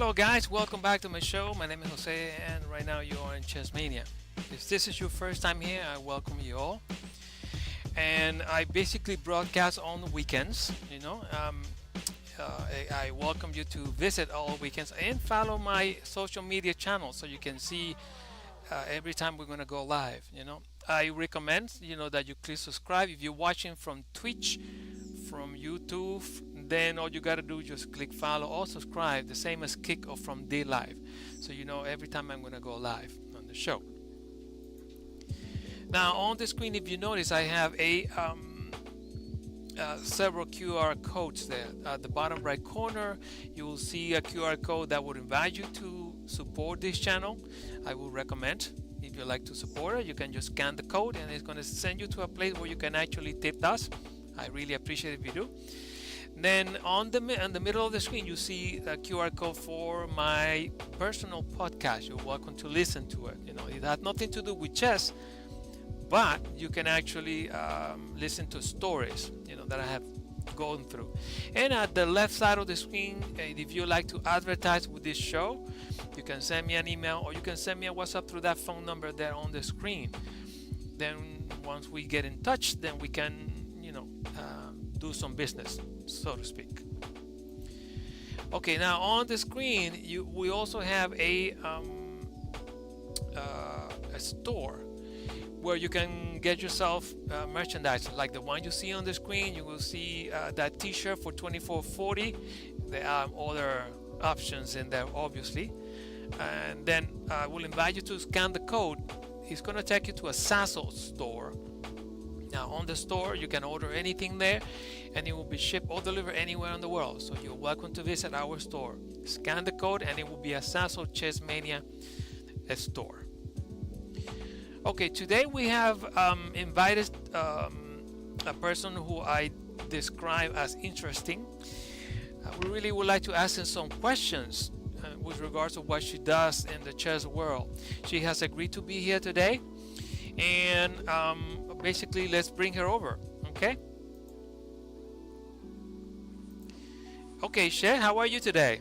Hello guys, welcome back to my show. My name is Jose and right now you are in Chessmania. If this is your first time here, I welcome you all. And I basically broadcast on the weekends, I welcome you to visit all weekends and follow my social media channels so you can see every time we're going to go live. I recommend, that you please subscribe. If you're watching from Twitch, from YouTube, then all you got to do is just click follow or subscribe, the same as kick off from day live, so you know every time I'm going to go live on the show. Now on the screen, if you notice, I have several QR codes there. At the bottom right corner, you will see a QR code that would invite you to support this channel. I would recommend, if you like to support it, you can just scan the code and it's going to send you to a place where you can actually tip us. I really appreciate it if you do. Then in the middle of the screen, you see a QR code for my personal podcast. You're welcome to listen to it. It has nothing to do with chess, but you can actually listen to stories, that I have gone through. And at the left side of the screen, if you like to advertise with this show, you can send me an email or you can send me a WhatsApp through that phone number there on the screen. Then once we get in touch, then we can, do some business, so to speak. Okay, now on the screen, we also have a store where you can get yourself merchandise like the one you see on the screen. You will see that t-shirt for $24.40. There are other options in there, obviously. And then I will invite you to scan the code. It's going to take you to a Sasso store. Now on the store, you can order anything there and it will be shipped or delivered anywhere in the world. So you're welcome to visit our store. Scan the code and it will be a Sasso Chessmania store. Okay, today we have invited a person who I describe as interesting. We really would like to ask her some questions with regards to what she does in the chess world. She has agreed to be here today, and basically let's bring her over. Okay, Shay, how are you today?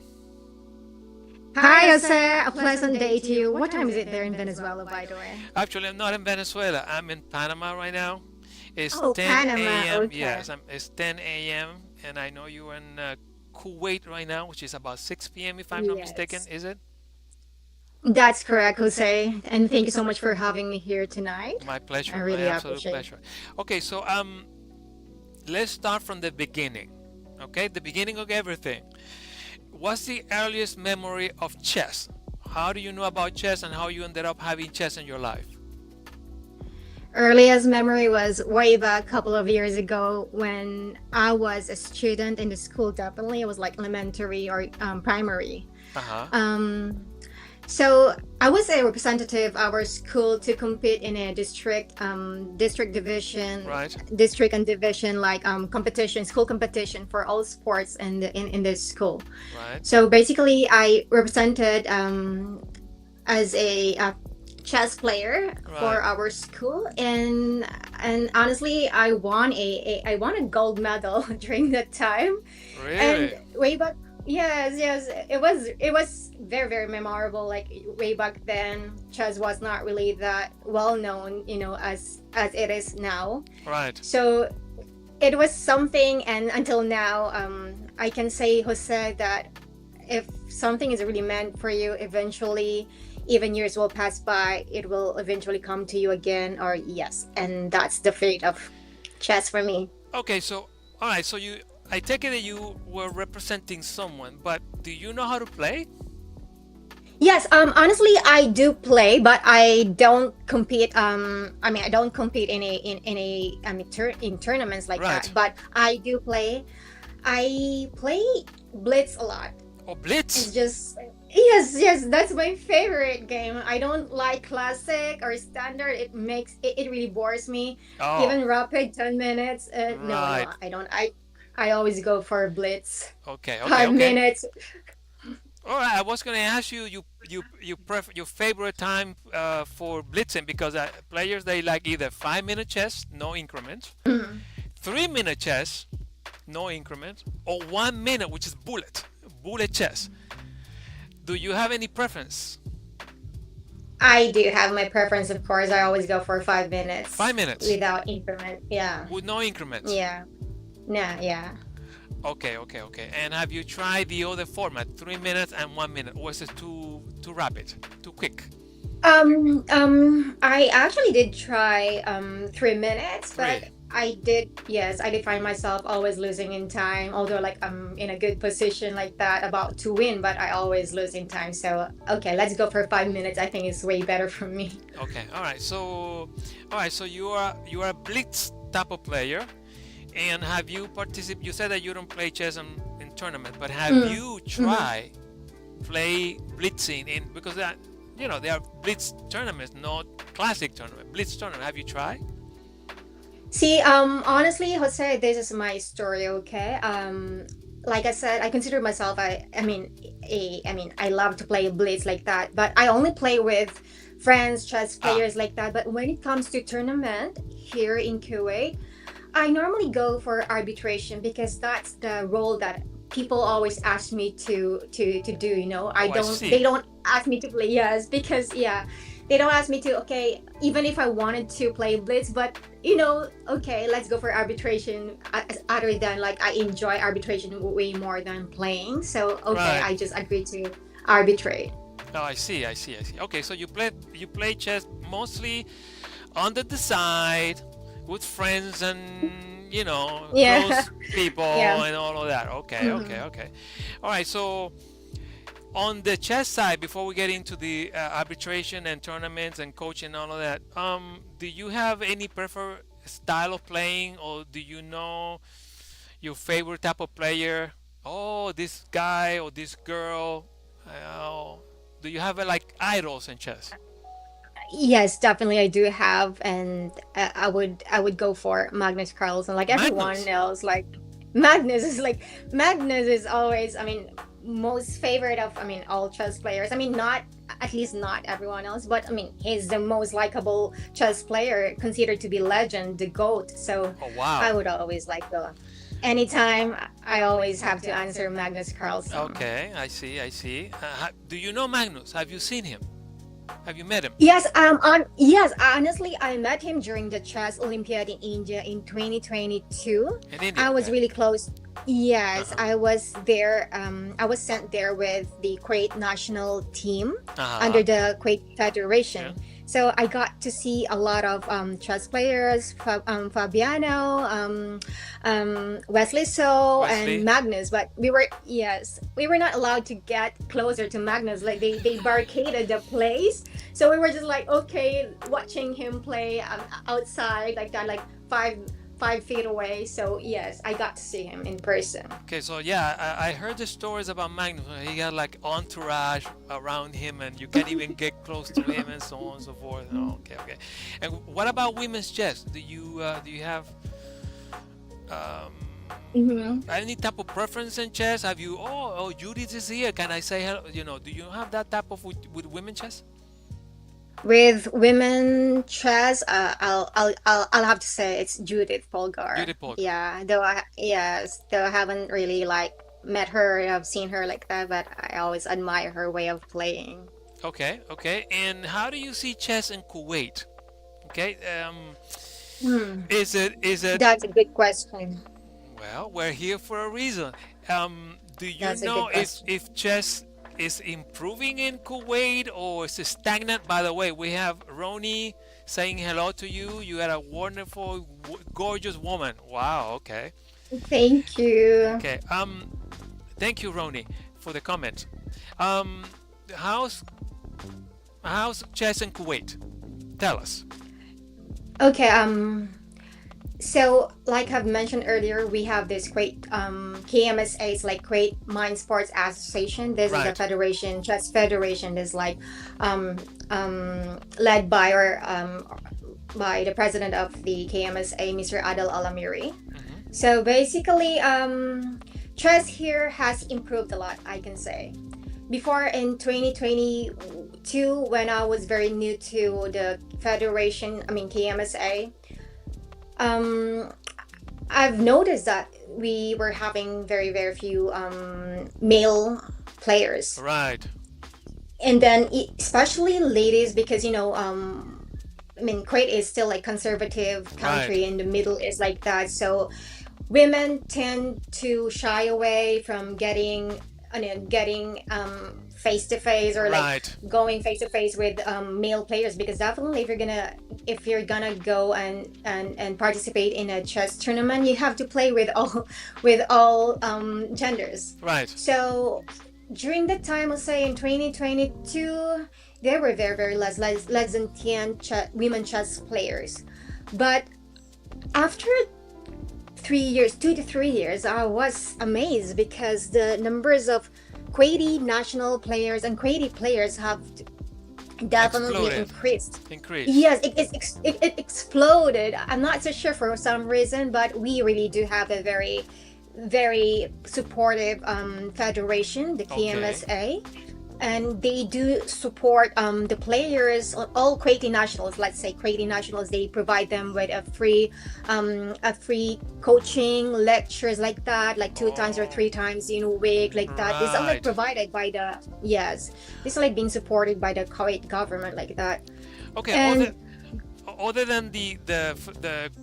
Hi, Jose. A pleasant day to you. What time is it there in Venezuela, by the way? Actually, I'm not in Venezuela. I'm in Panama right now. It's Oh, 10 Panama. a.m. Okay. Yes, it's 10 a.m. and I know you're in Kuwait right now, which is about 6 p.m. if I'm not mistaken. Yes. Is it? That's correct, Jose. And thank you so much for having me here tonight. My I pleasure. My really absolute appreciate it. pleasure. Okay, so let's start from the beginning. Okay, the beginning of everything. What's the earliest memory of chess? How do you know about chess and how you ended up having chess in your life? Earliest memory was way back a couple of years ago when I was a student in the school. Definitely, it was like elementary or primary. Uh-huh. Um, So I was a representative of our school to compete in a Right. district and division like competition, school competition for all sports in this school. Right. So basically, I represented as a chess player for Right. our school, and honestly, I won a gold medal during that time. And Really? way back, yes, it was very very memorable. Like way back then, chess was not really that well known, as it is now. Right. So it was something, and until now, I can say, Jose, that if something is really meant for you, eventually, even years will pass by, it will eventually come to you again. Or yes, and that's the fate of chess for me. Okay, so all right, so I take it that you were representing someone, but do you know how to play? Yes, honestly, I do play, but I don't compete. I mean, I don't compete in tournaments like Right. that. But I do play. I play Blitz a lot. Or It's Blitz? just yes, that's my favorite game. I don't like classic or standard. It really bores me. Oh, Even rapid 10 minutes. No, right. I don't. I always go for Blitz. Okay, okay, Five okay. minutes. All right, I was going to ask you your favorite time for blitzing because players they like either 5 minute chess, no increments, 3 minute chess, no increments, or 1 minute, which is bullet chess. Do you have any preference? I do have my preference, of course. I always go for 5 minutes 5 minutes without increment. Yeah. with no increments. Yeah. Nah, yeah. Okay, okay, okay. And have you tried the other format, 3 minutes and 1 minute? Or is it too rapid, too quick? I actually did try 3 minutes, but Three. yes, I did find myself always losing in time, although like I'm in a good position like that about to win, but I always lose in time. So okay, let's go for 5 minutes. I think it's way better for me. Okay, all right. So, all right. So you are a blitz type of player, and have you participated? You said that you don't play chess in tournament, but have Mm. you Mhm. tried play blitzing in because that they are blitz tournaments, not classic tournament. Blitz tournament. Have you tried? See, honestly, Jose, this is my story, okay? Like I said, I consider myself, I love to play blitz like that, but I only play with friends, chess Ah, players like that. But when it comes to tournament here in Kuwait, I normally go for arbitration because that's the role that people always ask me to do. I oh, I don't. They see. don't ask me to play, yes, because yeah, they don't ask me to. Okay, even if I wanted to play blitz, but okay, let's go for arbitration. Other than like I enjoy arbitration way more than playing, so okay, Right. I just agreed to arbitrate. Oh, I see. I see. I see. Okay, so you play chess mostly on the side with friends and Yeah, close people yeah. and all of that. Okay, okay, Mhm. okay. All right. So on the chess side, before we get into the arbitration and tournaments and coaching and all of that, do you have any preferred style of playing, or do you know your favorite type of player? Oh, this guy or this girl. Oh, do you have like idols in chess? Yes, definitely I do have, and I would go for Magnus Carlsen, like everyone Magnus. else. Like Magnus is always, most favorite of, all chess players. Not, at least not everyone else, but he's the most likable chess player, considered to be legend, the GOAT. So Oh, I wow. would always like the anytime I always have to answer Magnus Carlsen. Okay, I see. I see. Do you know Magnus? Have you seen him? Have you met him? Yes, honestly, I met him during the chess Olympiad in India in 2022. In India. I was Okay. really close. Yes, Uh-huh. I was there. I was sent there with the Kuwait national team Uh-huh. under the Kuwait Yeah. Federation. So I got to see a lot of chess players, Fabiano, Wesley So, and Wesley. Magnus. But we were not allowed to get closer to Magnus. Like they barricaded the place, so we were just like, okay, watching him play outside like that, like 5 feet away. So yes, I got to see him in person. Okay, so yeah, I heard the stories about Magnus. He got like entourage around him, and you can't even get close to him, and so on and so forth. Oh, okay, okay. And what about women's chess? Do you have um, Mhm. any type of preference in chess? Have you? Oh, Judith is here. Can I say hello? Do you have that type of with women chess? With women chess, I'll have to say it's Judith Polgar. Judith Polgar. Yeah, though I haven't really like met her, I've seen her like that, but I always admire her way of playing. Okay, okay. And how do you see chess in Kuwait? Okay, Hmm. is it That's a good question. well, we're here for a reason. Do you That's a know good if chess is improving in Kuwait or is it stagnant? By the way, we have Roni saying hello to you. You are a wonderful, gorgeous woman. Wow. Okay. Thank you. Okay. Thank you, Roni, for the comment. Um, how's how's chess in Kuwait? Tell us. Okay, so like I've mentioned earlier, we have this great KMSA, it's like Great Mind Sports Association. This is the Right. federation, chess federation, is like led by the president of the KMSA, Mr. Adel Alamiri. Hmm. So basically, chess here has improved a lot, I can say. Before in 2022, when I was very new to the federation, KMSA, um, I've noticed that we were having very, very few male players. Right. and then especially ladies, because I mean, Kuwait is still like conservative Right. country, and the Middle is like that. So women tend to shy away from getting face to face, or like Right. going face to face with male players, because definitely if you're gonna go and participate in a chess tournament, you have to play with all with all genders. Right. So during the time, I'll say in 2022, there were very less than 10 women chess players. But after 3 years, 2 to 3 years, I was amazed because the numbers of Kuwaiti national players and Kuwaiti players have definitely Exploded. increased. Increased. Yes, it exploded. I'm not so sure for some reason, but we really do have a very supportive federation, the Okay. KMSA, and they do support the players, all Kuwaiti nationals. Let's say Kuwaiti nationals, they provide them with a free coaching lectures like that, like 2 times or Oh. 3 times in a week, like that. This are like Right. provided by the, yes, this is like being supported by the Kuwait government, like that. Okay. And Other than the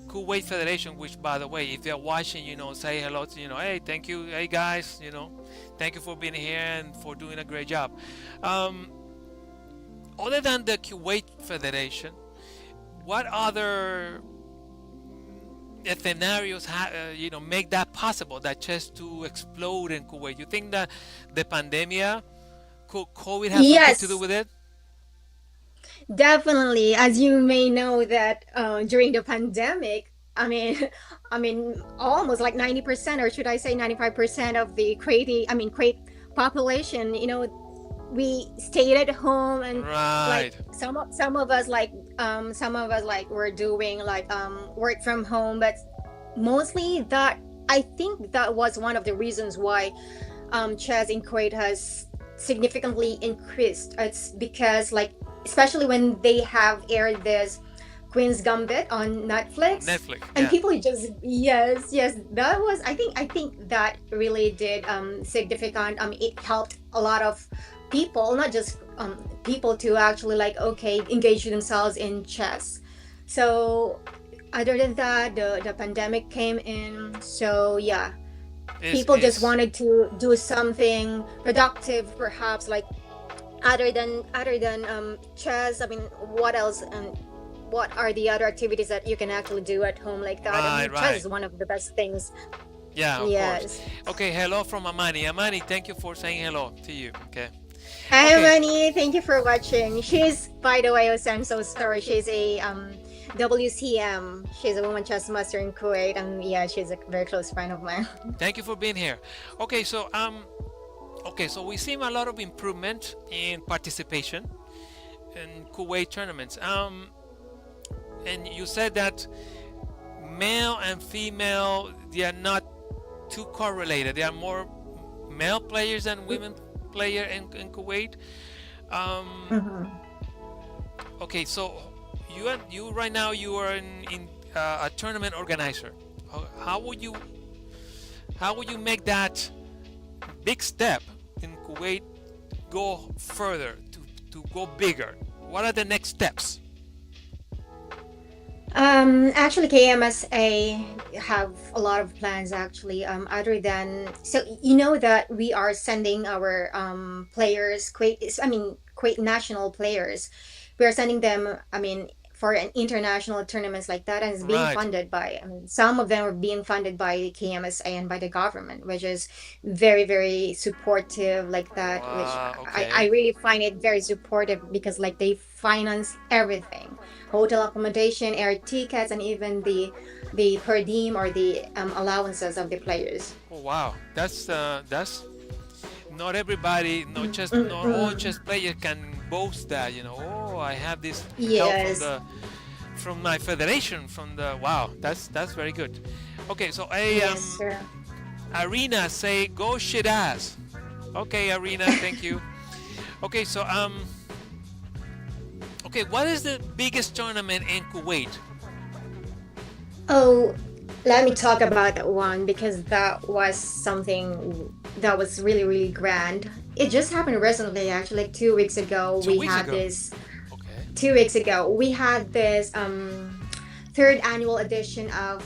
Kuwait Federation, which, by the way, if they're watching, say hello to, hey, thank you, hey guys, thank you for being here and for doing a great job. Um, Other than the Kuwait Federation, what other scenarios make that possible, that chess to explode in Kuwait? You think that the pandemic, COVID, has something to do yes, with it? definitely, as you may know that during the pandemic, I mean, I mean, almost like 90%, or should I say 95% of the Kuwait population, we stayed at home, and like Right. some of us like were doing like work from home, but mostly that, I think that was one of the reasons why chess in Kuwait has significantly increased. It's because, like, especially when they have aired this Queen's Gambit on On Netflix, Netflix, and yeah. people just, yes, that was, I think that really did significant. It helped a lot of people, not just people, to actually like, okay, engage themselves in chess. So other than that, the pandemic came in, so yeah, people just Is wanted to do something productive, perhaps, like other than chess. I mean, what else, and what are the other activities that you can actually do at home like that? I right, mean, chess right. is one of the best things. Yeah, of course. Yes. Okay, hello from Amani. Amani, thank you for saying hello to you. Okay. Hi, Okay. Manny. Thank you for watching. She's, by the way, also, I'm so sorry. She's a WCM. She's a woman chess master in Kuwait, and yeah, she's a very close friend of mine. Thank you for being here. Okay, so we see a lot of improvement in participation in Kuwait tournaments. And you said that male and female, they are not too correlated. There are more male players than women player in Kuwait. Um, Mhm. okay, so you right now, you are in a tournament organizer. How would you make that big step in Kuwait go further, to go bigger? What are the next steps? Actually, KMSA have a lot of plans, actually. Other than, so you know that we are sending our players, Kuwait national players. We are sending them. I mean, for an international tournaments like that, and it's being Right. funded by. I mean, some of them are being funded by KMSA and by the government, which is very supportive, like that. Which Wow. I Okay. really find it very supportive, because like they finance everything: hotel accommodation, air tickets, and even the per diem, or the allowances of the players. Oh, wow. That's not everybody, not all Mm-mm. chess players can boast that. Oh, I have this help Yes, from my federation, from the wow. That's very good. Okay, so yes, sir. Arena say go shit ass. Okay, Arena, thank you. Okay, so okay, what is the biggest tournament in Kuwait? Oh, let me talk about that one, because that was something that was really grand. it just happened recently, actually, like 2 weeks ago. Two We weeks had ago. this Okay. 2 weeks ago. We had this third annual edition of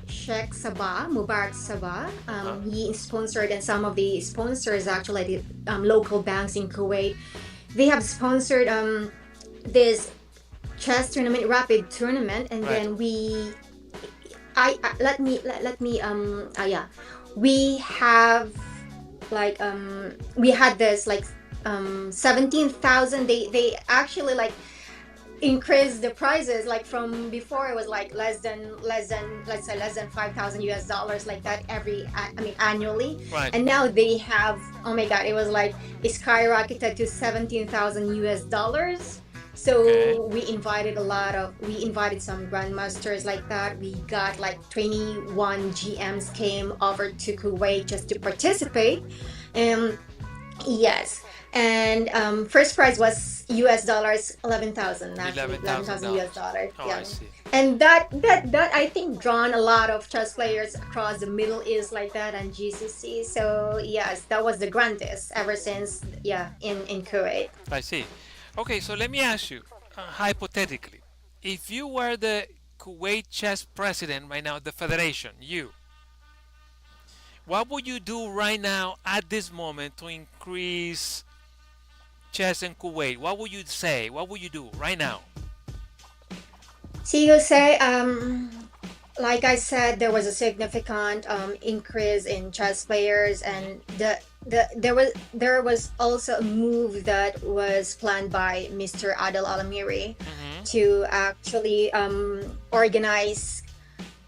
Sheikh Sabah, Mubarak Sabah. Uh-huh. He sponsored, and some of the sponsors actually, the local banks in Kuwait, they have sponsored this chess tournament, rapid tournament, and Right. then let me yeah, we have like we had this like 17,000. They actually like increase the prices, like from before it was like less than let's say less than 5,000 US dollars, like that every I mean annually. Right. And now they have, oh my god, it was like it skyrocketed to 17,000 US dollars. Okay. So we invited some grandmasters like that. We got like 21 GMs came over to Kuwait just to participate. Yes, and first prize was US dollars 11,000, actually 11,000 US $11,000. dollars. Oh, Yeah, I see. and that I think drawn a lot of chess players across the Middle East like that and GCC. So yes, that was the grandest ever since, yeah, in Kuwait. I see. Okay, so let me ask you, hypothetically, if you were the Kuwait chess president right now, the federation, what would you do right now at this moment to increase chess in Kuwait? What would you say? What would you do right now? See, you say, like I said, there was a significant increase in chess players, and there was also a move that was planned by Mr. Adel Alamiri Mm-hmm. to actually organize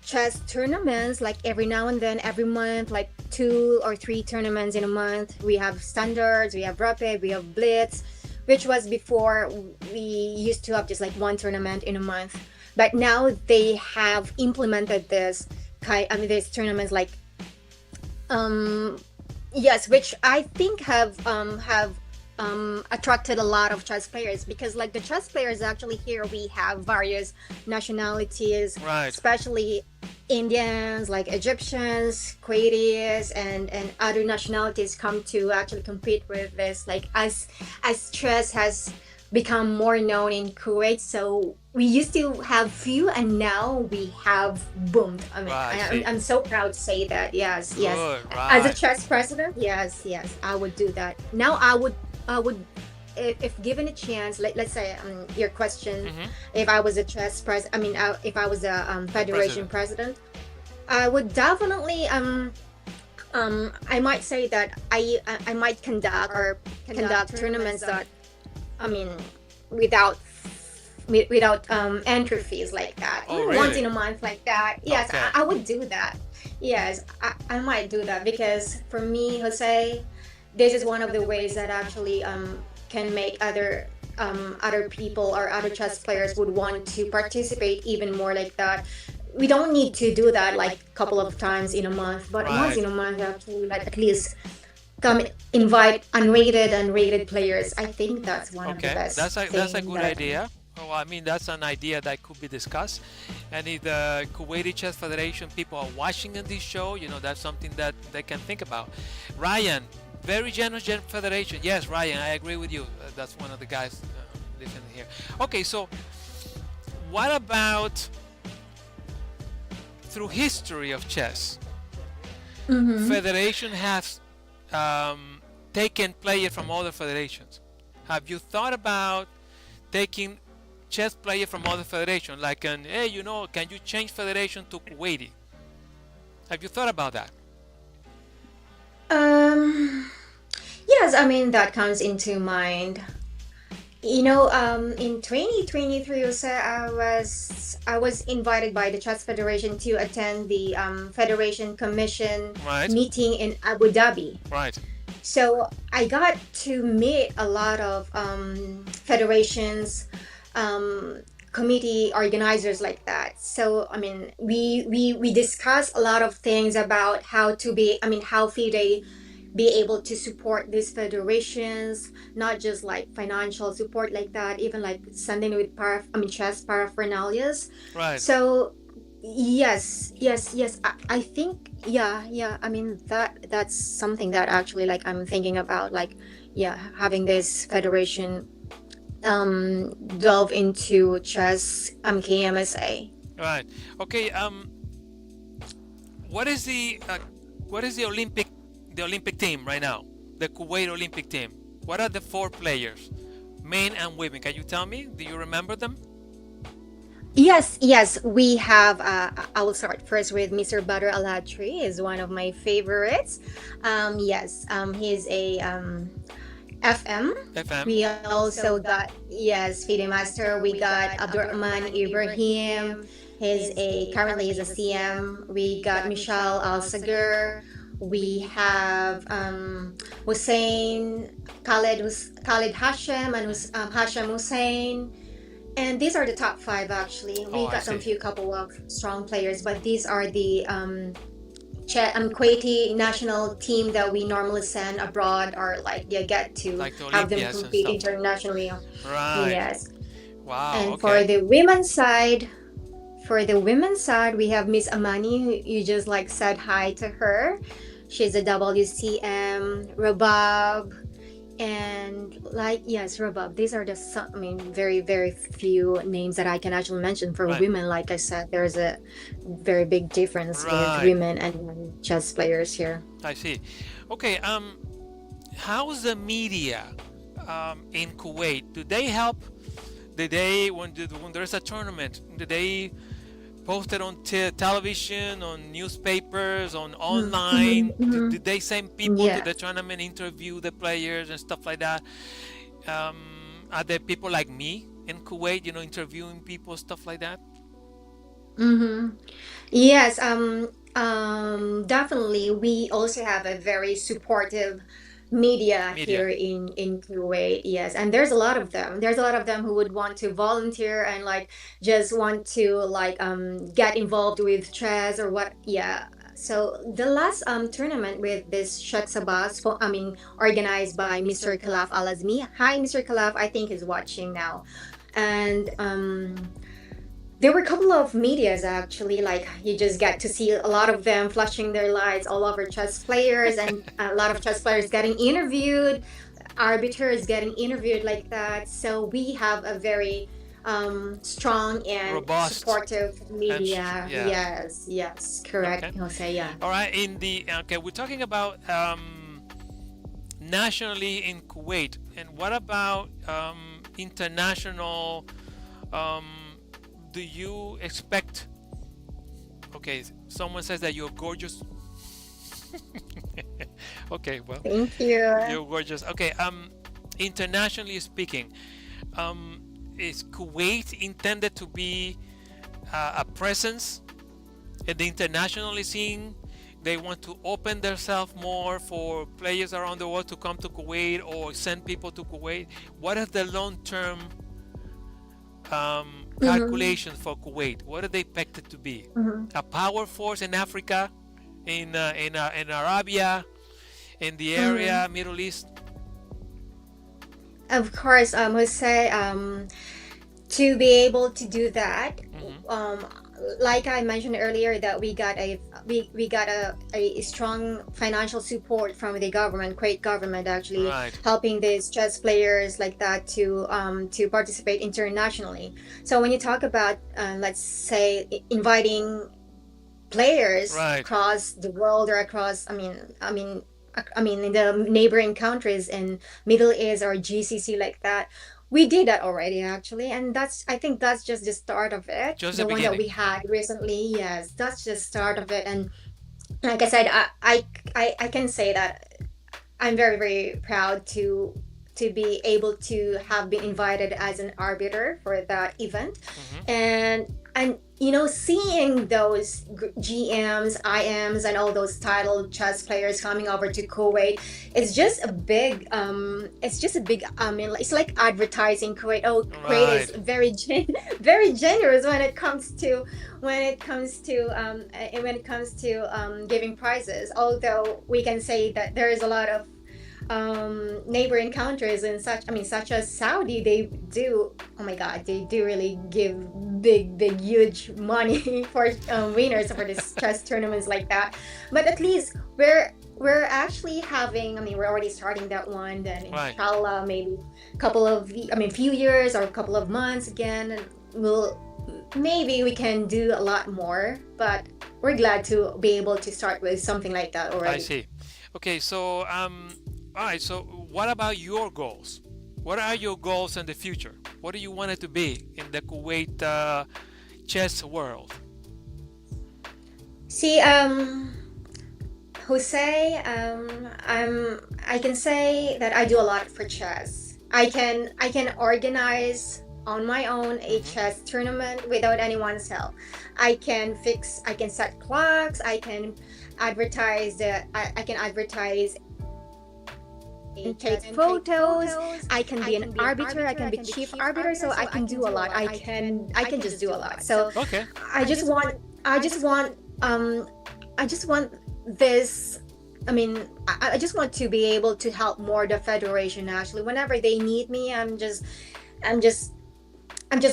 chess tournaments like every now and then, every month, like 2 or 3 tournaments in a month. We have standards, we have rapid, we have blitz, which was before we used to have just like one tournament in a month. But now they have implemented this these tournaments like yes, which I think have attracted a lot of chess players, because like the chess players actually here, we have various nationalities, Right. especially Indians, like Egyptians, Kuwaitis, and other nationalities come to actually compete with this, like as chess has become more known in Kuwait. So we used to have few, and now we have boomed. I mean, Right. I see. I'm so proud to say that. Yes, yes. Good. As a Right. chess president, yes, yes, I would do that. Now I would, if given a chance, let's say your question, Mm-hmm. if I was a chess pres, I mean, if I was a federation president, I would definitely I might say that I might conduct tournaments that, I mean, without without entry fees like that. Oh, Once really? in a month like that. Yes, Okay. I would do that. Yes, I might do that, because for me, Jose, this is one of the ways that actually can make other people or other chess players would want to participate even more like that. We don't need to do that like a couple of times in a month, but once Right. in a month, actually, like at least come invite unrated and rated players. I think that's one of the Okay. best That's a thing good that I can. idea. Oh, I mean, that's an idea that could be discussed. And if the Kuwaiti Chess Federation people are watching in this show, that's something that they can think about. Ryan, very generous federation. Yes, Ryan, I agree with you. That's one of the guys listening here. Okay, so what about through history of chess? Mm-hmm. Federation has taken players from other federations. Have you thought about taking chess players from other federations? Like, hey, can you change federation to Kuwaiti? Have you thought about that? Um, yes, I mean that comes into mind. In 2023, also, I was invited by the Chess Federation to attend the Federation Commission Right, meeting in Abu Dhabi. right, So I got to meet a lot of federations, committee organizers like that. So I mean, we discuss a lot of things about how FIDE be able to support these federations, not just like financial support like that, even like sending with chess paraphernalias. right. So yes, yes, yes. I think, yeah, yeah. I mean, that's something that actually like I'm thinking about, like yeah, having this federation delve into chess KMSA. Right. Okay. What is the Olympic team right now? The Kuwait Olympic team. What are the four players, men and women? Can you tell me? Do you remember them? Yes, yes, we have. I will start first with Mr. Badr Alatri. Is one of my favorites. Yes, he's a FM. FM. We also got, yes, FIDE Master. We got Abdurrahman Ibrahim. Currently is a CM. We got Michelle Al Sagur. We have Hussein Khalid Hashem and Hashem Hussein. And these are the top five actually. We got some few couple of strong players, but these are the Kuwaiti national team that we normally send abroad, or like get to have them compete internationally. Right. Yes. Wow. And okay. for the women's side, we have Miss Amani, who you just like said hi to her. She's a WCM, Rabab, and like, yes, Rabab. These are the very, very few names that I can actually mention for women. Like I said, there's a very big difference with women and chess players here. I see. Okay. How's the media in Kuwait? Do they help? Did they, when there's a tournament, do they post it on television, on newspapers, on online? Did they send people to the tournament, interview the players and stuff like that? Are there people like me in Kuwait, interviewing people, stuff like that? Yes, definitely. We also have a very supportive media here in Kuwait. Yes, and there's a lot of them. There's a lot of them who would want to volunteer and like just want to like get involved with chess or what. Yeah. So the last tournament with this Shatsabas, organized by Mr. Khalaf Al Azmi. Hi, Mr. Khalaf. I think he's watching now, and there were a couple of medias actually, like you just get to see a lot of them flashing their lights all over chess players, and a lot of chess players getting interviewed, arbiters getting interviewed like that. So we have a very strong and robust, supportive media. Yes, correct. Okay. Jose, yeah. All right. We're talking about nationally in Kuwait, and what about international? Do you expect? Okay, someone says that you're gorgeous. Okay, well, thank you. You're gorgeous. Okay, internationally speaking, is Kuwait intended to be a presence in the international scene? They want to open themselves more for players around the world to come to Kuwait or send people to Kuwait. What is the long-term calculations for Kuwait? What are they expected to be? A power force in Africa, in Arabia, in the area, Middle East? Of course, Jose, to be able to do that, like I mentioned earlier, that we got a strong financial support from the government, Kuwait government, actually helping these chess players like that to participate internationally. So when you talk about let's say inviting players across the world, or across, I mean in the neighboring countries in Middle East or GCC like that, we did that already actually, and I think that's just the start of it. Just the one that we had recently, yes, that's just the start of it. And like I said, I can say that I'm very, very proud to be able to have been invited as an arbiter for that event. And seeing those GMs, IMs, and all those titled chess players coming over to Kuwait, it's just a big it's like advertising Kuwait. Kuwait is very generous when it comes to giving prizes. Although we can say that there is a lot of neighboring countries and such as Saudi, they do really give big huge money for winners for this chess tournaments like that. But at least we're actually having, I mean, we're already starting that one. Then Right. inshallah, maybe a couple of, I mean, few years or a couple of months again, and we'll maybe we can do a lot more. But we're glad to be able to start with something like that I already. see. Okay, so all right. So what about your goals? What are your goals in the future? What do you want it to be in the Kuwait chess world? See, Jose, I can say that I do a lot for chess. I can organize on my own a Mm-hmm. chess tournament without anyone's help. I can set clocks, I can advertise I can advertise, and take photos. I can be an arbiter, I can be chief arbiter, so I can do a lot. I can just do a lot. So Okay. I just want I just want um I just want this, I mean, I just want to be able to help more the federation. Actually, whenever they need me, I'm just I'm just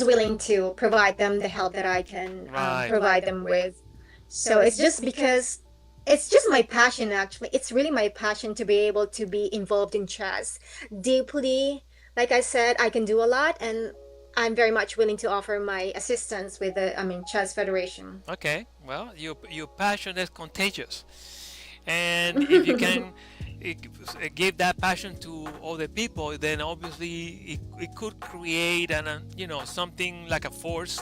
willing to provide them the help that I can Right. provide them with. So it's just because it's just my passion. Actually, it's really my passion to be able to be involved in chess deeply. Like I said, I can do a lot, and I'm very much willing to offer my assistance with the, I mean, chess federation. Okay. Well, your passion is contagious, and if you can give that passion to other people, then obviously it could create something like a force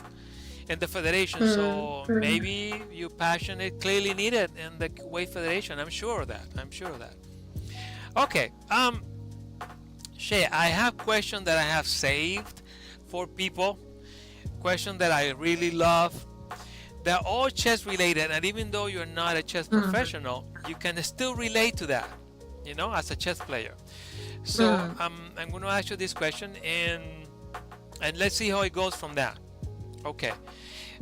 in the federation. Mm, So mm. maybe your passion is clearly needed in the Kuwait Federation. I'm sure of that. I'm sure of that. Okay. Shay, I have questions that I have saved for people. Questions that I really love. They're all chess related, and even though you're not a chess Mm, professional, you can still relate to that, as a chess player. So mm. I'm going to ask you this question, and let's see how it goes from that. Okay.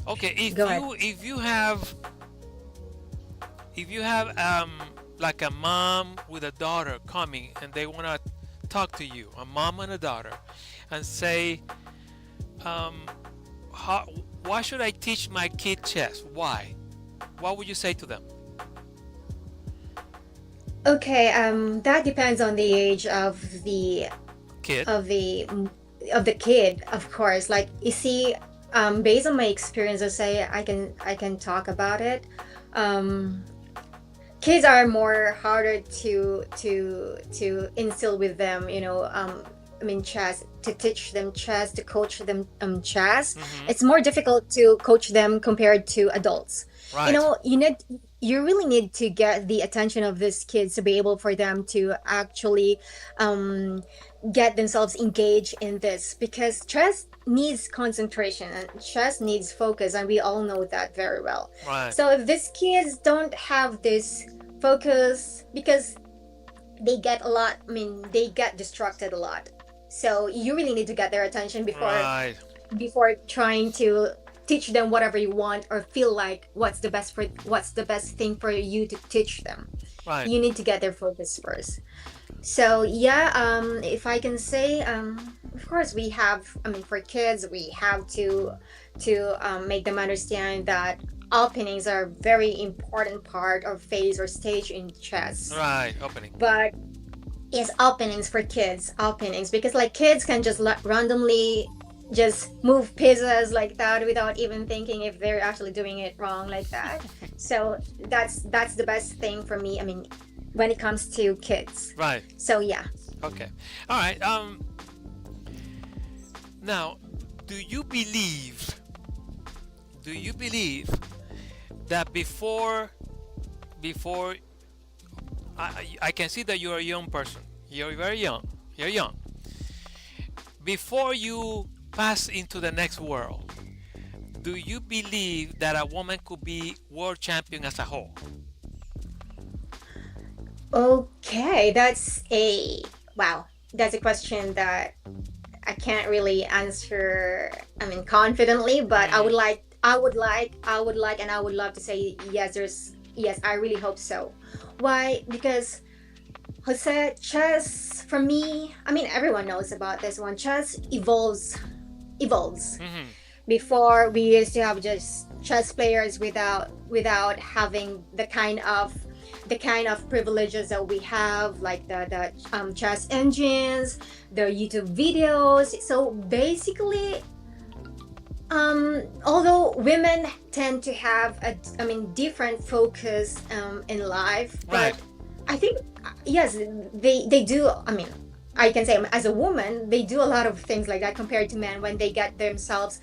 Okay. Go If ahead. you have like a mom with a daughter coming, and they want to talk to you, a mom and a daughter, and say, um, how, why should I teach my kid chess? Why? What would you say to them? Okay, that depends on the age Kid. of the of the kid, of course. Like you see, based on my experience, I say I can talk about it. Um, Kids are more harder to instill with them. I mean, chess, to teach them chess, to coach them chess. Mm-hmm. It's more difficult to coach them compared to adults. you Right. know you need you really need to get the attention of these kids to be able for them to actually um, get themselves engaged in this, because chess needs concentration and chess needs focus, and we all know that very well. Right. So if these kids don't have this focus, because they get a lot, I mean, they get distracted a lot. So you really need to get their attention Right. before trying to teach them whatever you want, or feel like what's the best thing for you to teach them. Right. You need to get their focus first. So yeah, if I can say, of course we have, I mean, for kids we have to make them understand that openings are a very important part or phase or stage in chess. Right. Opening. But is openings for kids, openings, because like kids can just randomly just move pieces like that without even thinking if they're actually doing it wrong like that. So that's the best thing for me, I mean, when it comes to kids. Right. So yeah. Okay. All right. Now, do you believe? Do you believe that before I can see that you're a young person. You're very young. You're young. Before you pass into the next world, do you believe that a woman could be world champion as a whole? Okay, that's a wow. That's a question that I can't really answer, I mean, confidently, but Mm, and I would love to say yes. Yes, I really hope so. Why? Because Jose, chess for me, I mean, everyone knows about this one. Chess evolves. mm-hmm. Before we used to have just chess players without having the kind of privileges that we have, like the chess engines, the YouTube videos. So basically, although women tend to have different focus in life, Right. but I think yes, they do. I mean, I can say as a woman, they do a lot of things like that compared to men when they get themselves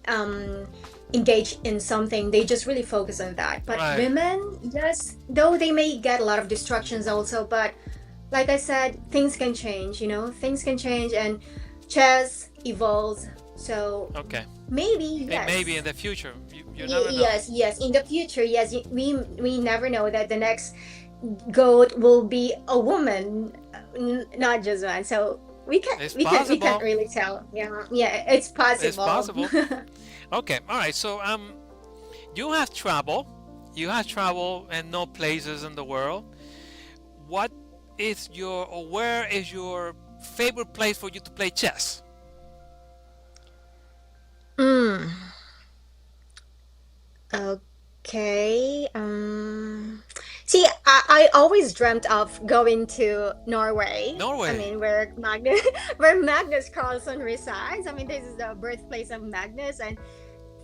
um, engaged in something. They just really focus on that. But Right. women, yes, though they may get a lot of distractions also, but like I said, things can change. You know, things can change, and chess evolves. So Okay. maybe It may be yes. in the future. You never know. Yes, in the future, yes, we never know that the next goat will be a woman, not just one. So It's we can't possible. really tell. Yeah, yeah, it's It's possible. possible. Okay. All right. So you have travel. You have travel and know places in the world. What is your or where is your favorite place for you to play chess? Mm, okay. See, I always dreamt of going to Norway. I Norway. mean, where Magnus where Magnus Carlsen resides. I mean, this is the birthplace of Magnus, and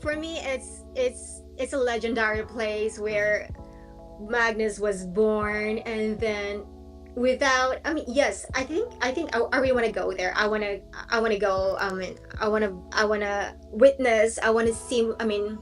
for me, it's a legendary place where Hmm. Magnus was born, and then without, I mean, yes, I really want to go there. I want to go. I want to witness. I want to see. I mean,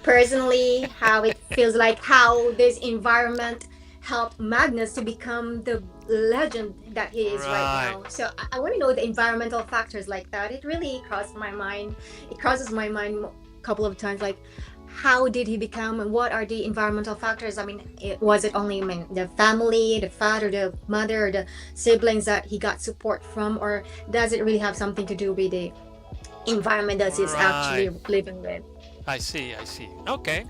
personally, how it feels like, how this environment helped Magnus to become the legend that he is right Right. now. So I want to know the environmental factors like that. It really crossed my mind. It crosses my mind a couple of times, like how did he become and what are the environmental factors? I mean, was it only, I mean, the family, the father, the mother, or the siblings that he got support from, or does it really have something to do with the environment that he's Right. actually living with? I see. I see. Okay.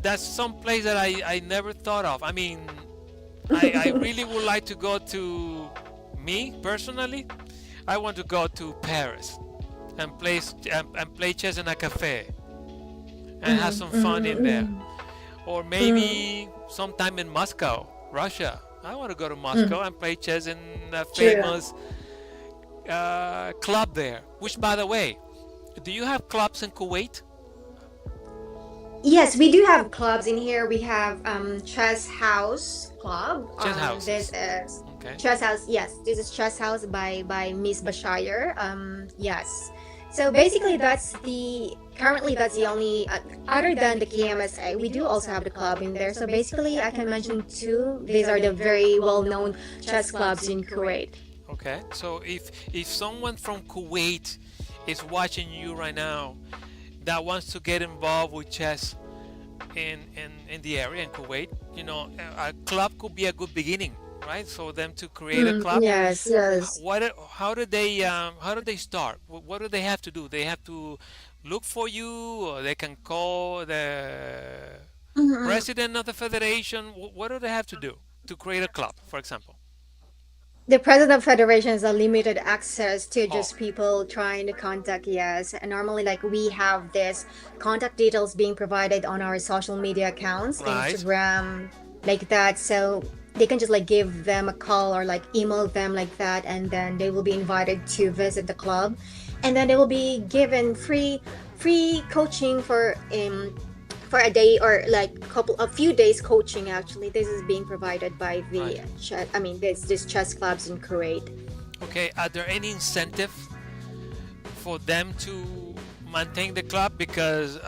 That's some place that I never thought of. I mean, I really would like to go to me personally. I want to go to Paris and play chess in a cafe and have Mm, some fun in there. mm, Or mm, maybe sometime in Moscow, Russia. I want to go to mm. Moscow and play chess in a True. famous club there. Which, by the way, do you have clubs in Kuwait? Yes, we do have clubs in here. We have Chess House Club. Chess This houses. is Okay. Chess House. Yes, this is Chess House by Miss Bashire. Yes. So basically, that's the only other than the KMSA. We do also have the club in there. So basically, I can mention two. These are the very well known chess clubs in Kuwait. Okay. So if someone from Kuwait is watching you right now that wants to get involved with chess in the area in Kuwait, a club could be a good beginning, right? So them to create a club. Yes, yes. How do they start? What do they have to do? They have to look for you, or they can call the Mhm. president of the federation. What do they have to do to create a club, for example? The president of federation is a limited access to Oh, just people trying to contact. Yes, and normally, like, we have this contact details being provided on our social media accounts, right. Instagram, like that. So they can just like give them a call or like email them like that, and then they will be invited to visit the club, and then they will be given free coaching for a day, or like a few days coaching. Actually, this is being provided by Right. this chess clubs in Kuwait. Okay. Are there any incentive for them to maintain the club? Because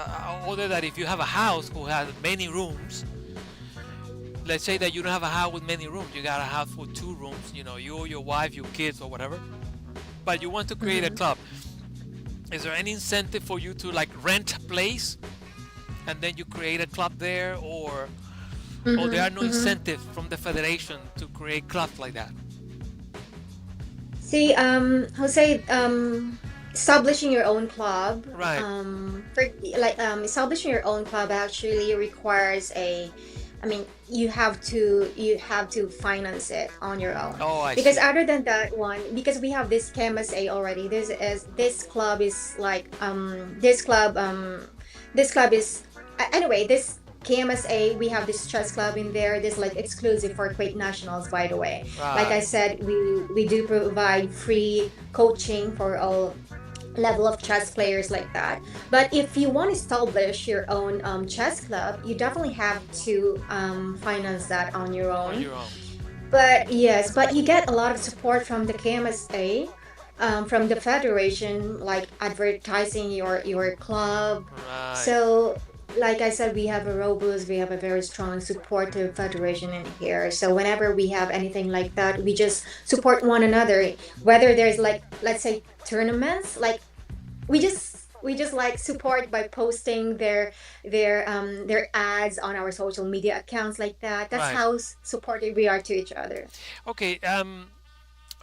other that if you have a house who has many rooms, let's say that you don't have a house with many rooms, you got a house with 2 rooms, you, your wife, your kids, or whatever, but you want to create a Hmm. club. Is there any incentive for you to like rent a place and then you create a club there, or there Hmm. are no Hmm. incentive from the federation to create clubs like that? See, Jose, establishing your own club, Right. establishing your own club actually requires I mean, you have to finance it on your own. Oh, I Because see. other than that one, because we have this KMSA already, this club is like this club is anyway, this KMSA, we have this chess club in there. This like exclusive for Kuwait nationals, by the way. Like I Right. said, we do provide free coaching for all level of chess players like that. But if you want to establish your own chess club, you definitely have to finance that on your On own. your own. But yes, but you get a lot of support from the KMSA, from the federation, like advertising your club. Right. So, like I said, we have a robust, we have a very strong and supportive federation in here. So whenever we have anything like that, we just support one another. Whether there's like, let's say, tournaments, like we just like support by posting their ads on our social media accounts like that. That's Right. how supportive we are to each other. Okay.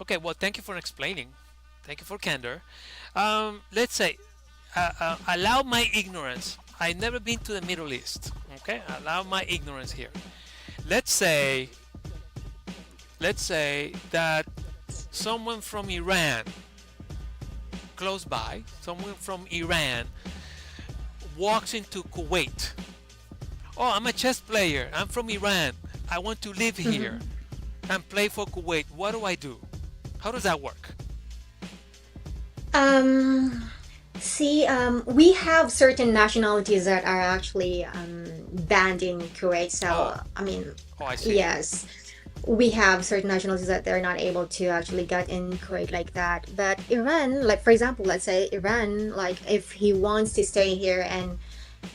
Okay. Well, thank you for explaining. Thank you for candor. Let's say, allow my ignorance. I've never been to the Middle East. Okay. Allow my ignorance here. Let's say, let's say that someone from Iran, close by, someone from Iran walks into Kuwait. Oh, I'm a chess player. I'm from Iran. I want to live here Mhm. and play for Kuwait. What do I do? How does that work? Um, See, we have certain nationalities that are actually banned in Kuwait. So, Oh, I mean, oh, I see. yes, we have certain nationalities that they're not able to actually get in Kuwait like that. But Iran, like for example, let's say Iran, like if he wants to stay here and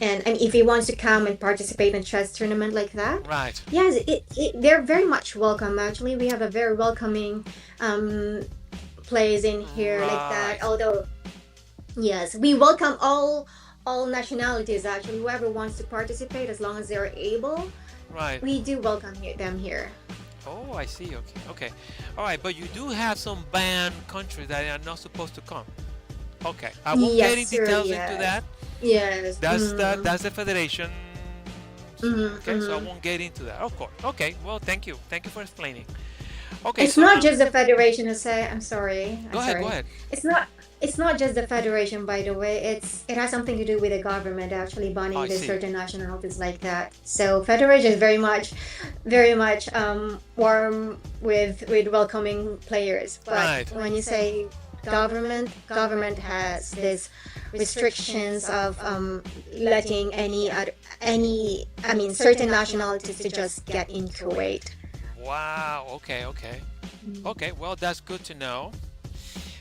if he wants to come and participate in chess tournament like that, Right, yes, they're very much welcome. Actually, we have a very welcoming um place in here like that. right, Although yes, we welcome all nationalities actually. Whoever wants to participate, as long as they're able, right. we do welcome them here. Oh, I see. Okay, okay. All right, but you do have some banned countries that are not supposed to come. Okay, I won't get Yes, in sir. details into Yes, that. yes. That's the federation. Okay, so I Mm-hmm. won't get into that. Of course. Okay. Well, thank you for explaining. Okay, It's so not just the federation to say. I'm sorry. I'm go ahead, go sorry. ahead. It's not. It's not just the federation, by the way. It has something to do with the government actually Oh, banning I the see. certain nationalities like that. So federation is very much warm with welcoming players. But Right. when you say government has this restrictions of letting any I mean certain nationalities to just get in Kuwait. Wow. Okay, okay. Okay, well, that's good to know.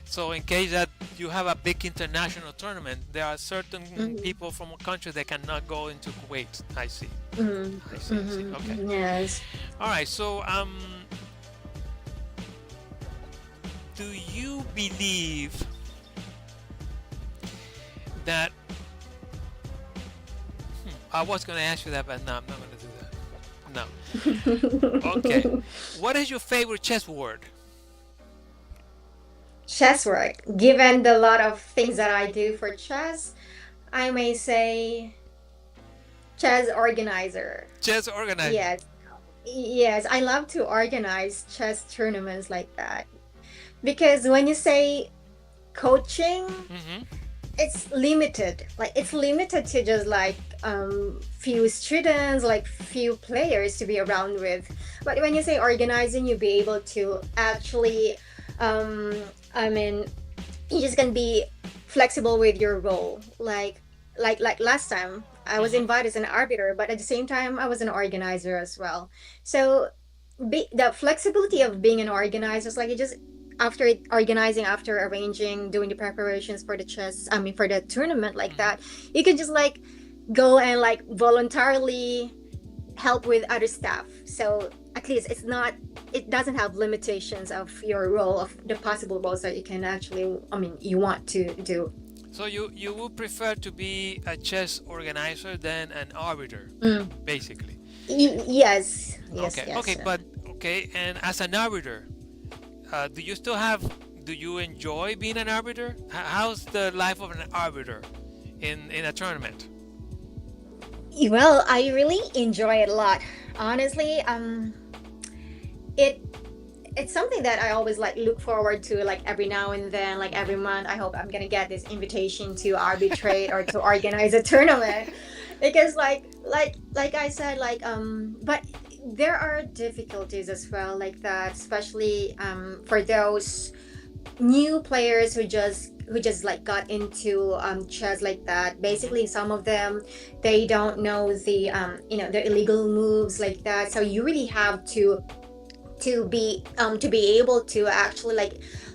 So, in case that you have a big international tournament, there are certain Mm-hmm. people from a country that cannot go into Kuwait. I see. Mm-hmm. I see. I see. Okay. Mm-hmm. Yes. All right. So, do you believe that? I was going to ask you that, but no, I'm not going to do that. No. Okay. What is your favorite chess word? Chess work. Given the lot of things that I do for chess, I may say chess organizer. Chess organizer. Yes. Yes, I love to organize chess tournaments like that. Because when you say coaching, Mm-hmm. it's limited. Like it's limited to just like few students, like few players to be around with. But when you say organizing, you'll be able to actually um I mean you just can be flexible with your role. Like last time I was Mm-hmm. invited as an arbiter, but at the same time I was an organizer as well. So the flexibility of being an organizer is like you just after organizing, after arranging, doing the preparations for the chess, I mean for the tournament like Mm-hmm. that, you can just like go and like voluntarily help with other stuff. So at least it doesn't have limitations of your role of the possible roles that you can actually, I mean, you want to do. So you would prefer to be a chess organizer than an arbiter, Mm. basically. Yes, yes, Okay, yes. okay, but okay, and as an arbiter, do you still have? Do you enjoy being an arbiter? How's the life of an arbiter in a tournament? Well, I really enjoy it a lot. Honestly, it it's something that I always like look forward to, like every now and then, like every month. I hope I'm gonna get this invitation to arbitrate or to organize a tournament. because like I said, but there are difficulties as well, like that, especially for those new players who just like got into chess like that. Hmm. Basically, some of them, they don't know the the illegal moves like that, so you really have to be able to actually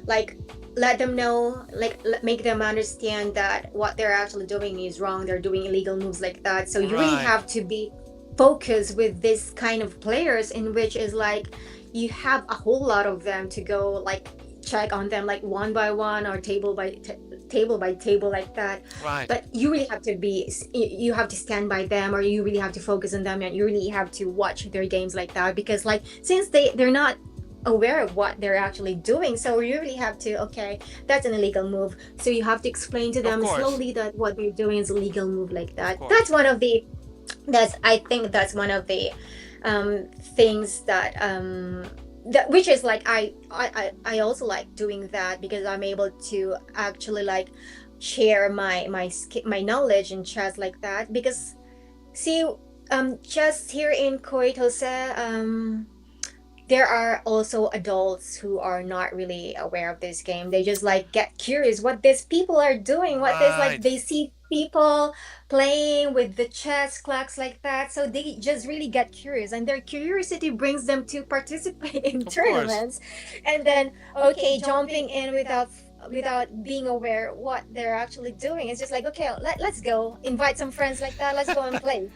like let them know, like make them understand that what they're actually doing is wrong, they're doing illegal moves like that. So you really Right. have to be focused with this kind of players, in which is like you have a whole lot of them to go like check on them, like one by one or table by table like that. Right. But you really have to you have to stand by them, or you really have to focus on them, and you really have to watch their games like that, because like since they're not aware of what they're actually doing, so you really have to, okay, that's an illegal move, so you have to explain to Of them course. slowly that what they're doing is a legal move like Of that. course. That's one of the that's I think that's one of the things that which is like I also like doing that, because I'm able to actually like share my knowledge in chess like that. Because see, just here in Kuwait, Jose, there are also adults who are not really aware of this game. They just like get curious what these people are doing, what this, like Right. they see people playing with the chess clocks like that. So they just really get curious, and their curiosity brings them to participate in Of course. tournaments. And then, okay, jumping in without being aware what they're actually doing. It's just like, okay, let's go invite some friends like that. Let's go and play.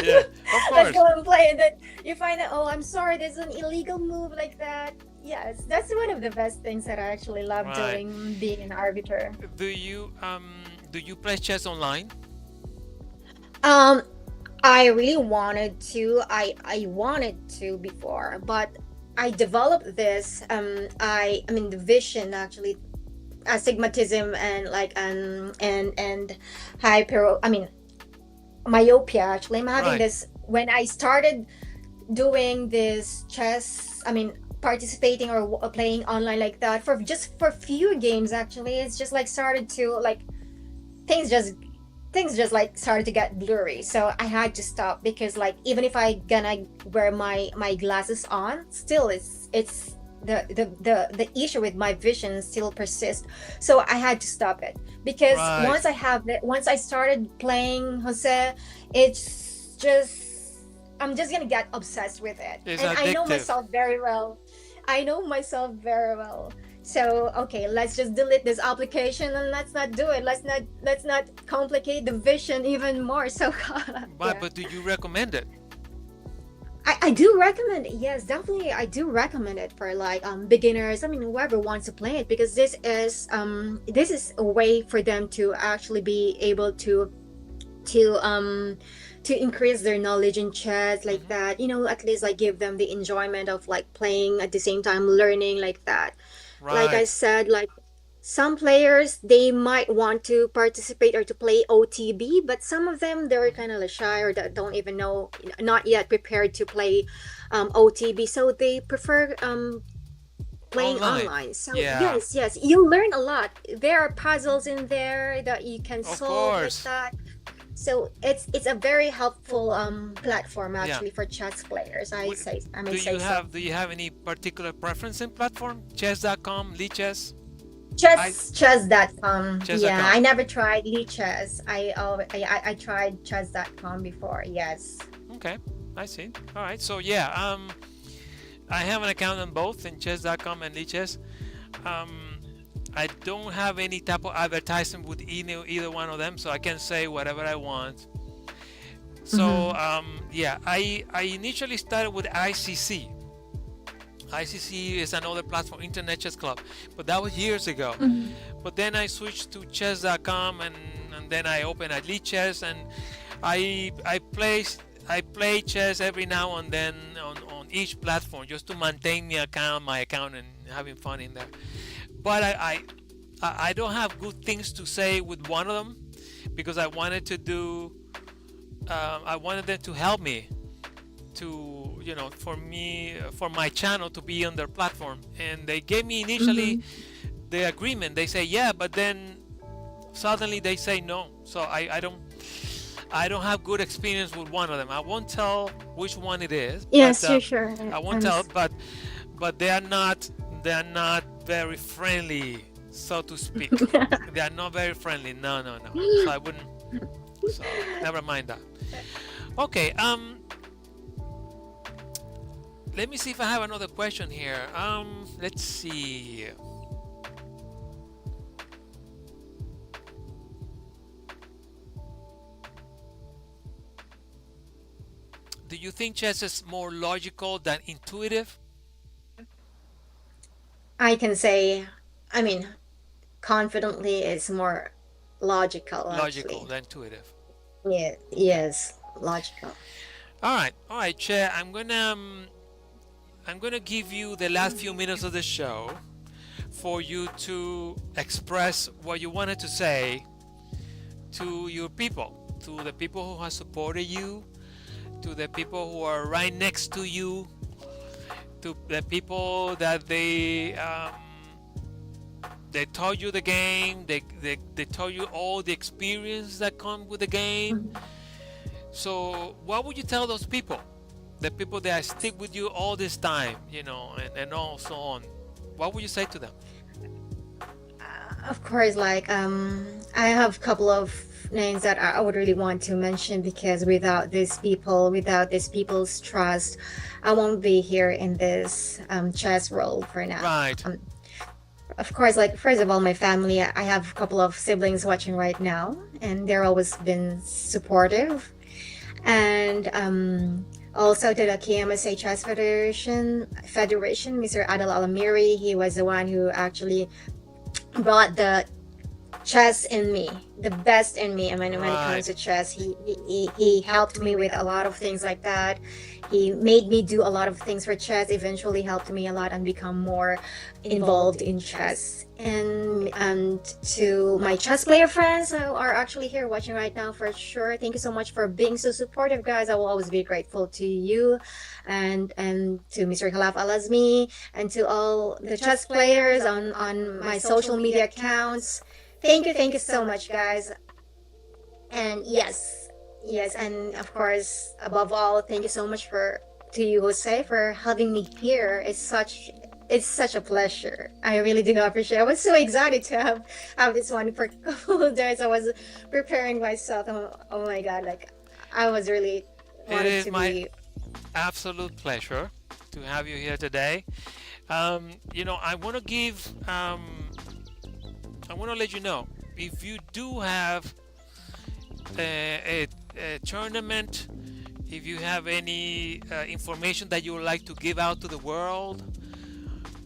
Yeah. Of Let's course. go and play. And then you find out, oh, I'm sorry, there's an illegal move like that. Yes, that's one of the best things that I actually love Right. doing, being an arbiter. Do you do you play chess online? Um, I really wanted to. I wanted to before, but I developed this. I mean the vision actually, astigmatism, and like and hyper. I mean myopia. Actually, I'm having Right. this when I started doing this chess. I mean participating or playing online like that for just for few games. Actually, it's just like started to like things just things just like started to get blurry, so I had to stop, because like even if I gonna wear my glasses on, still it's the issue with my vision still persists. So I had to stop it, because Right. once I started playing, Jose, it's just I'm just gonna get obsessed with it, It's and I know addictive. myself very well. I know myself very well. So okay, let's just delete this application and let's not do it. Let's not complicate the vision even more. So Right. yeah. But do you recommend it? I do recommend it. Yes, definitely I do recommend it for like beginners. I mean whoever wants to play it, because this is a way for them to actually be able to increase their knowledge in chess like Hmm. that, at least like give them the enjoyment of like playing at the same time learning like that. Like I Right. said, like some players they might want to participate or to play OTB, but some of them they're Hmm. kind of shy, or that don't even know, not yet prepared to play OTB, so they prefer playing Online. online. So Yeah. yes, yes, you learn a lot. There are puzzles in there that you can Of solve like course. that. So it's a very helpful platform Yeah. actually for chess players. Wh- I may Do you say so. have any particular preference in platform? Chess.com, Lichess, I Chess.com. Yeah, Chess.com. I never tried Lichess. I tried chess.com before. Yes. Okay, I see. All right. So yeah, I have an account on both in Chess.com and Lichess. Um, I don't have any type of advertisement with either one of them, so I can say whatever I want. So Mm-hmm. yeah, I initially started with ICC. ICC is another platform, Internet Chess Club, but that was years ago. Mm-hmm. But then I switched to chess.com, and then I opened at Lead Chess, and I play chess every now and then on each platform just to maintain my account and having fun in there. But I don't have good things to say with one of them because I wanted them to help me to for my channel to be on their platform, and they gave me initially Mm-hmm. the agreement. They say yeah, but then suddenly they say no. So I don't have good experience with one of them. I won't tell which one it is, but Yes, sure. I won't tell. But they are not very friendly, so to speak. They are not very friendly. No, no, no. So I wouldn't. So never mind that. Okay. Let me see if I have another question here. Let's see. Do you think chess is more logical than intuitive? I can say, I mean, confidently, it's more logical, Logical actually. than intuitive. Yeah, yes, logical. All right, Che. I'm gonna give you the last few minutes of the show for you to express what you wanted to say to your people, to the people who have supported you, to the people who are right next to you, to the people that they taught you the game, they taught you all the experience that come with the game. Mhm. So what would you tell those people, the people that stick with you all this time, and all so on? What would you say to them? Of course, like I have a couple of names that I would really want to mention, because without these people, without these people's trust, I won't be here in this chess world for now. Right. Of course, like first of all, my family. I have a couple of siblings watching right now, and they're always been supportive. And also to the KMSA Chess Federation, Mr. Adel Alamiri. He was the one who actually brought the chess in me, the best in me. And when it comes Right. to chess, he helped me with a lot of things like that. He made me do a lot of things for chess, eventually helped me a lot and become more involved in chess. And to my chess player friends who are actually here watching right now, for sure, thank you so much for being so supportive, guys. I will always be grateful to you, and to Mr. Khalaf Alazmi, and to all the chess players on my social media accounts. Thank you so much, guys. And yes, and of course, above all, thank you so much for to you, Jose, for having me here. It's such a pleasure. I really do appreciate it. I was so excited to have this one for a couple of days. I was preparing myself. Oh my god, like I was really It wanted is to my be. absolute pleasure to have you here today. I want to I want to let you know, if you do have a tournament, if you have any information that you would like to give out to the world,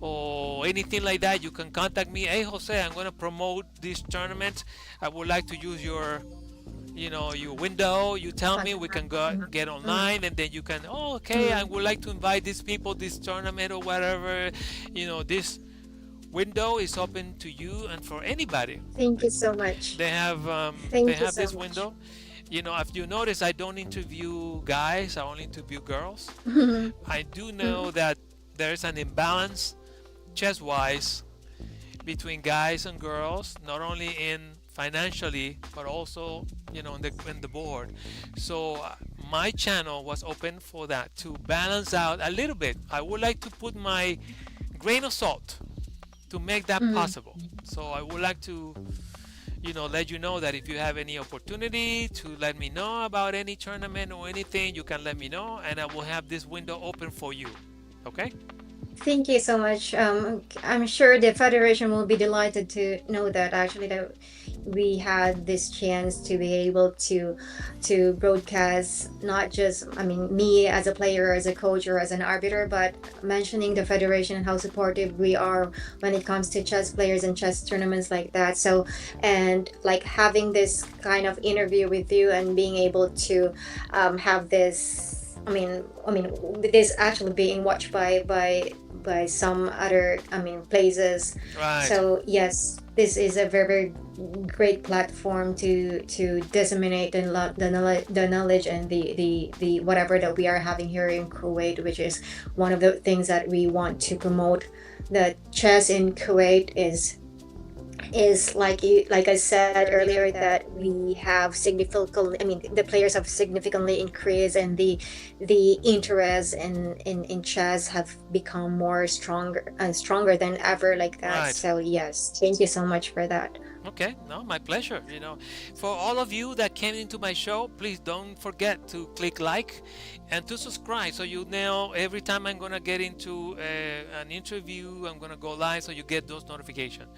or anything like that, you can contact me. Hey, Jose, I'm going to promote this tournament. I would like to use your window. You tell me, we can go Mhm, get mhm, online, and then you can, oh, okay, I mhm. would like to invite these people this tournament or whatever. This window is open to you and for anybody. Thank you so much. They Thank you have so this much. window. If you notice, I don't interview guys, I only interview girls. Mhm, I do know mhm. that there's an imbalance chess wise between guys and girls, not only in financially, but also in the board. So my channel was open for that, to balance out a little bit. I would like to put my grain of salt to make that Mhm. possible. So I would like to let you know that if you have any opportunity to let me know about any tournament or anything, you can let me know, and I will have this window open for you. Okay. Thank you so much. I'm sure the Federation will be delighted to know that actually that we had this chance to be able to broadcast, not just, I mean, me as a player, as a coach, or as an arbiter, but mentioning the Federation and how supportive we are when it comes to chess players and chess tournaments like that. So, and like having this kind of interview with you and being able to have this. I mean, this actually being watched by some other, I mean, places. Right. So yes, this is a very, very great platform to disseminate the knowledge and the whatever that we are having here in Kuwait, which is one of the things that we want to promote. The chess in Kuwait is like I said earlier, that we have significantly, I mean, the players have significantly increased, and the interest in chess have become more stronger than ever, like that. Right. So yes, thank you so much for that. Okay, no, my pleasure. For all of you that came into my show, please don't forget to click like and to subscribe so you know every time I'm gonna get into an interview, I'm gonna go live so you get those notifications.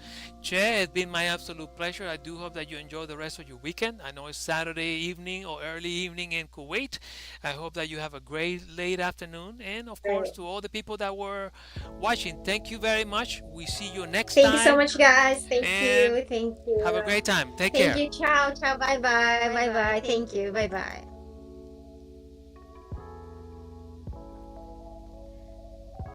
Che, it's been my absolute pleasure. I do hope that you enjoy the rest of your weekend. I know it's Saturday evening or early evening in Kuwait. I hope that you have a great late afternoon. And of course, Right. to all the people that were watching, thank you very much. We see you next Thank you so time. much, guys. Thank And you. Thank have you. a great time. Take Thank care. you. Ciao. Ciao. Bye bye. Bye bye. Thank you. Bye bye.